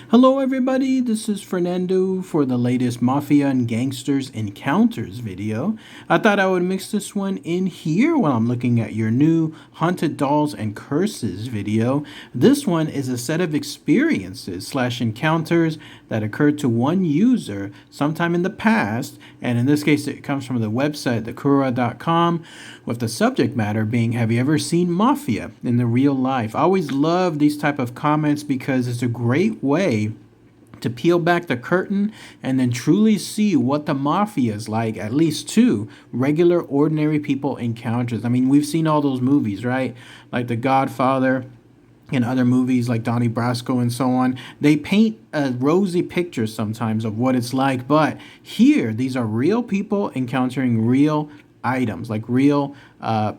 Hello, everybody. This is Fernando for the latest Mafia and Gangsters Encounters video. I thought I would mix this one in here while I'm looking at your new Haunted Dolls and Curses video. This one is a set of experiences slash encounters that occurred to one user sometime in the past, and in this case, it comes from the website thekura.com, with the subject matter being, have you ever seen Mafia in the real life? I always love these type of comments because it's a great way to peel back the curtain and then truly see what the mafia is like, at least two regular, ordinary people encounters. I mean, we've seen all those movies, right? Like The Godfather and other movies like Donnie Brasco and so on. They paint a rosy picture sometimes of what it's like, but here, these are real people encountering real items, like real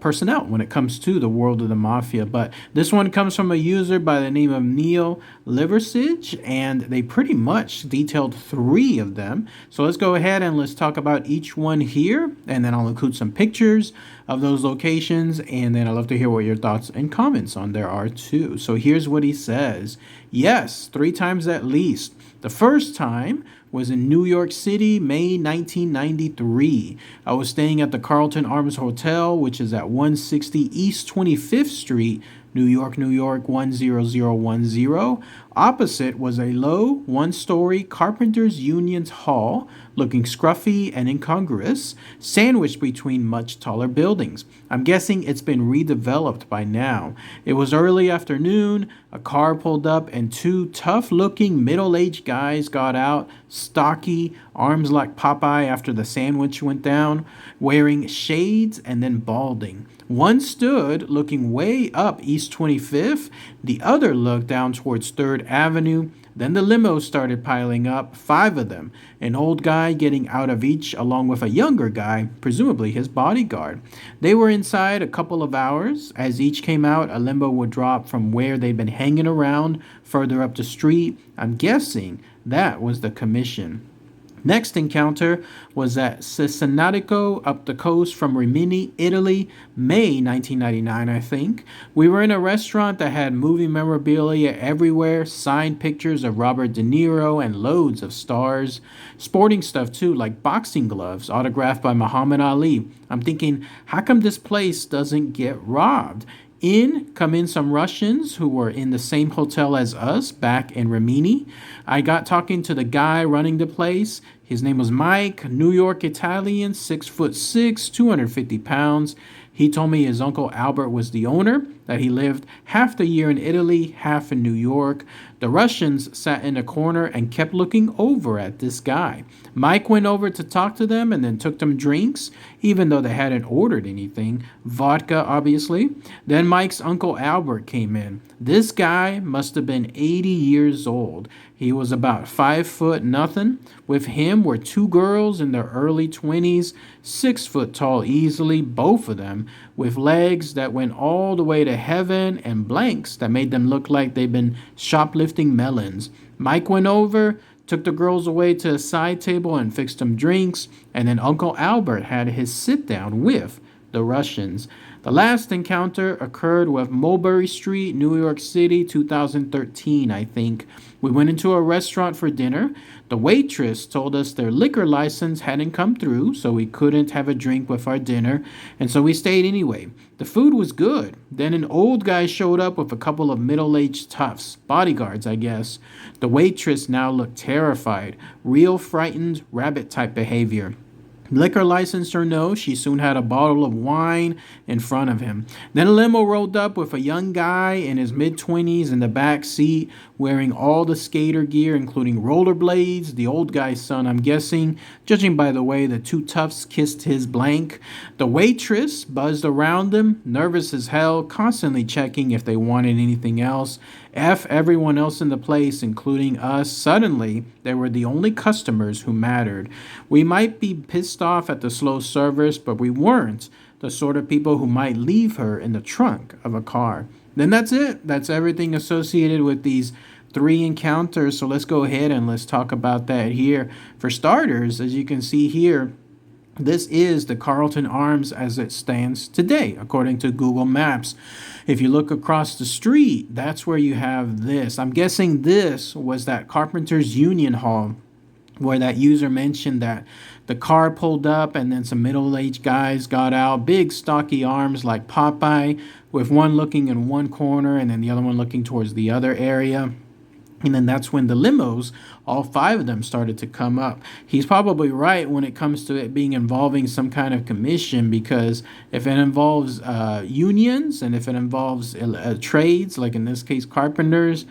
personnel when it comes to the world of the mafia. But this one comes from a user by the name of Neil Liversige, and they pretty much detailed three of them. So let's go ahead and let's talk about each one here, and then I'll include some pictures of those locations, and then I'd love to hear what your thoughts and comments on there are too. So here's what he says. Yes, 3 times at least. The first time was in New York City, May 1993. I was staying at the Carlton Arms Hotel, which is at 160 East 25th Street, New York, 10010. Opposite was a low, one-story Carpenters Union's hall, looking scruffy and incongruous, sandwiched between much taller buildings. I'm guessing it's been redeveloped by now. It was early afternoon, a car pulled up, and 2 tough-looking middle-aged guys got out, stocky, arms like Popeye after the sandwich went down, wearing shades and then balding. One stood looking way up East 25th, the other looked down towards 3rd Avenue. Then the limos started piling up, 5 of them, an old guy getting out of each along with a younger guy, presumably his bodyguard. They were inside a couple of hours. As each came out, a limo would drop from where they'd been hanging around further up the street. I'm guessing that was the commission. Next encounter was at Cesenatico up the coast from Rimini, Italy, May 1999, I think. We were in a restaurant that had movie memorabilia everywhere, signed pictures of Robert De Niro and loads of stars. Sporting stuff too, like boxing gloves autographed by Muhammad Ali. I'm thinking, how come this place doesn't get robbed? Come in some Russians who were in the same hotel as us back in Rimini. I got talking to the guy running the place. His name was Mike, New York Italian, 6'6", 250 pounds. He told me his uncle Albert was the owner, that he lived half the year in Italy, half in New York. The Russians sat in a corner and kept looking over at this guy. Mike went over to talk to them and then took them drinks, even though they hadn't ordered anything. Vodka, obviously. Then Mike's uncle Albert came in. This guy must have been 80 years old. He was about 5 foot nothing. With him were 2 girls in their early 20s, 6 foot tall easily, both of them, with legs that went all the way to heaven and blanks that made them look like they'd been shoplifting melons. Mike went over, took the girls away to a side table and fixed them drinks, and then Uncle Albert had his sit down with the Russians. The last encounter occurred with Mulberry Street, New York City, 2013, I think. We went into a restaurant for dinner. The waitress told us their liquor license hadn't come through, so we couldn't have a drink with our dinner, and so we stayed anyway. The food was good. Then an old guy showed up with a couple of middle-aged toughs, bodyguards, I guess. The waitress now looked terrified, real frightened, rabbit-type behavior. Liquor license or no, she soon had a bottle of wine in front of him. Then a limo rolled up with a young guy in his mid-20s in the back seat, wearing all the skater gear, including rollerblades, the old guy's son, I'm guessing, judging by the way the 2 toughs kissed his blank. The waitress buzzed around them, nervous as hell, constantly checking if they wanted anything else. F everyone else in the place, including us. Suddenly, they were the only customers who mattered. We might be pissed off at the slow service, but we weren't the sort of people who might leave her in the trunk of a car. Then that's it. That's everything associated with these 3 encounters. So let's go ahead and let's talk about that here. For starters, as you can see here, This is the Carlton Arms as it stands today, according to Google Maps. If you look across the street, that's where you have this. I'm guessing this was that Carpenters Union Hall where that user mentioned that the car pulled up and then some middle-aged guys got out, big stocky arms like Popeye, with one looking in one corner and then the other one looking towards the other area. And then that's when the limos, all five of them, started to come up. He's probably right when it comes to it being involving some kind of commission, because if it involves unions and if it involves trades, like in this case carpenters,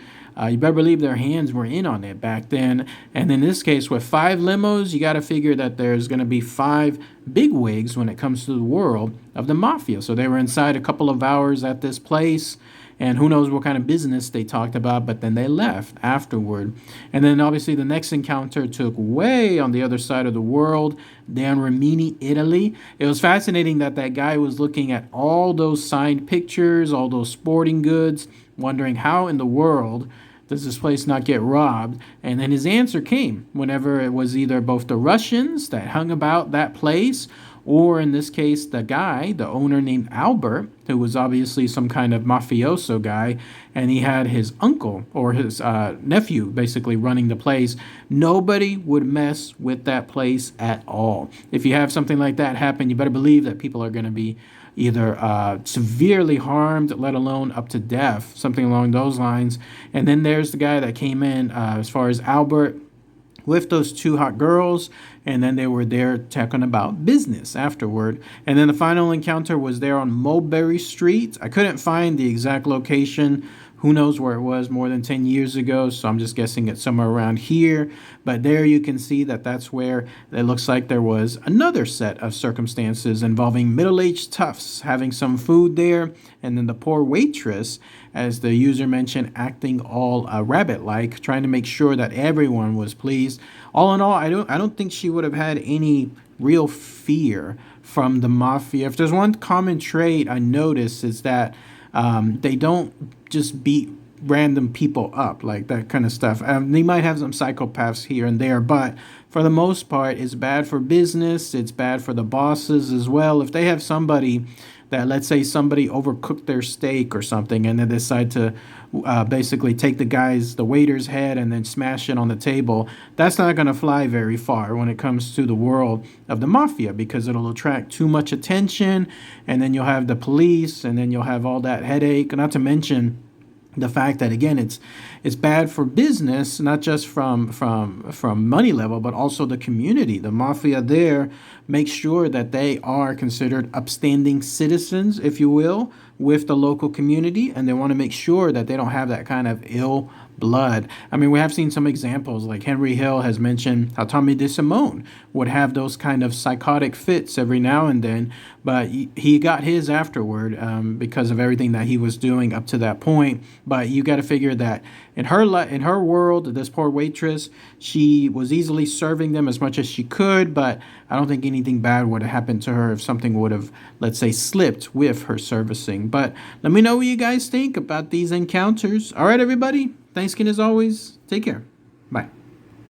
you better believe their hands were in on it back then. And in this case, with five limos, you got to figure that there's going to be five big wigs when it comes to the world of the mafia. So they were inside a couple of hours at this place, and who knows what kind of business they talked about, but then they left afterward. And then obviously the next encounter took way on the other side of the world, down Rimini, Italy. It was fascinating that that guy was looking at all those signed pictures, all those sporting goods, wondering how in the world does this place not get robbed? And then his answer came whenever it was either both the Russians that hung about that place, or in this case, the guy, the owner named Albert, who was obviously some kind of mafioso guy, and he had his uncle or his nephew basically running the place. Nobody would mess with that place at all. If you have something like that happen, you better believe that people are going to be either severely harmed, let alone up to death, something along those lines. And then there's the guy that came in as far as Albert with those two hot girls, and then they were there talking about business afterward. And then the final encounter was there on Mulberry Street. I couldn't find the exact location. Who knows where it was more than 10 years ago, so I'm just guessing it's somewhere around here. But there you can see that that's where it looks like there was another set of circumstances involving middle-aged toughs having some food there, and then the poor waitress, as the user mentioned, acting all rabbit-like, trying to make sure that everyone was pleased. All in all, I don't think she would have had any real fear from the mafia. If there's one common trait I noticed, is that they don't just beat random people up, like that kind of stuff. They might have some psychopaths here and there, but for the most part, it's bad for business. It's bad for the bosses as well. If they have somebody that, let's say somebody overcooked their steak or something, and they decide to basically take the waiter's head and then smash it on the table, that's not going to fly very far when it comes to the world of the mafia, because it'll attract too much attention, and then you'll have the police, and then you'll have all that headache, not to mention the fact that, again, it's bad for business, not just from money level, but also the community. The mafia there makes sure that they are considered upstanding citizens, if you will, with the local community, and they want to make sure that they don't have that kind of ill blood. I mean, we have seen some examples, like Henry Hill has mentioned how Tommy DeSimone would have those kind of psychotic fits every now and then, but he got his afterward because of everything that he was doing up to that point. But you got to figure that in her world, this poor waitress, she was easily serving them as much as she could, but I don't think anything bad would have happened to her if something would have, let's say, slipped with her servicing. But let me know what you guys think about these encounters. All right, everybody. Thanks again as always. Take care.